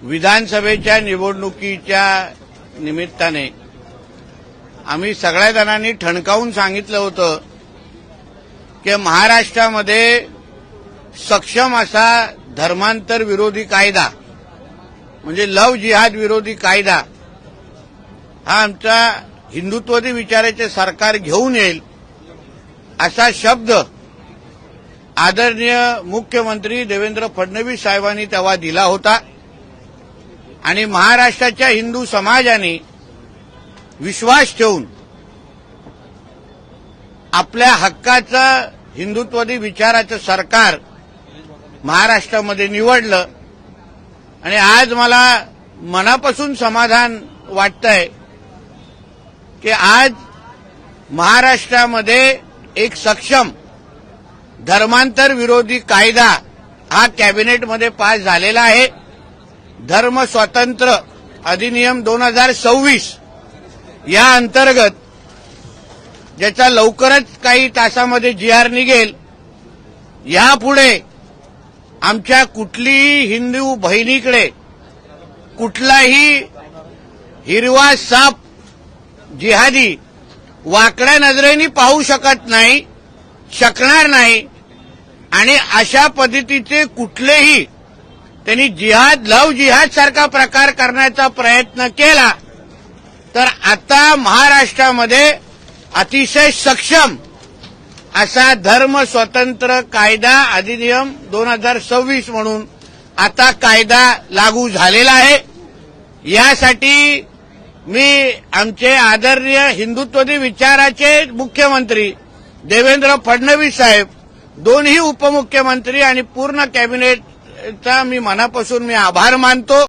विधानसभेच्या निवडणुकीच्या निमित्ताने आम्ही सगळ्या जणांनी ठणकावून सांगितलं होतं की महाराष्ट्रामध्ये सक्षम असा धर्मांतर विरोधी कायदा म्हणजे लव जिहाद विरोधी कायदा हा आमचा हिंदुत्ववादी विचाराचे सरकार घेऊन येईल असा शब्द आदरणीय मुख्यमंत्री देवेंद्र फडणवीस साहेबांनी तेव्हा दिला होता आणि महाराष्ट्राच्या हिंदू समाजाने विश्वास ठेवून आपल्या हक्काचं हिंदुत्ववादी विचाराचं सरकार महाराष्ट्रामध्ये निवडलं आणि आज मला मनापासून समाधान वाटतंय की आज महाराष्ट्रामध्ये एक सक्षम धर्मांतर विरोधी कायदा हा कॅबिनेटमध्ये पास झालेला आहे। धर्म स्वातंत्र्य अधिनियम 2026 या अंतर्गत ज्याचा लवकरच काही तासामध्ये GR निघेल, यापुढे आमच्या कुठलीही हिंदू बहिणीकडे कुठलाही हिरवा साप जिहादी वाकड्या नजरेने पाहू शकणार नाही आणि अशा पद्धतीचे कुठलेही त्यांनी लव जिहाद सारखा प्रकार करण्याचा प्रयत्न केला तर आता महाराष्ट्रामध्ये अतिशय सक्षम असा धर्म स्वतंत्र कायदा अधिनियम 2026 म्हणून आता कायदा लागू झालेला आहे। यासाठी मी आमचे आदरणीय हिंदुत्ववादी विचाराचे मुख्यमंत्री देवेंद्र फडणवीस साहेब, दोन्ही उपमुख्यमंत्री आणि पूर्ण कॅबिनेटचा मी मनापासून आभार मानतो।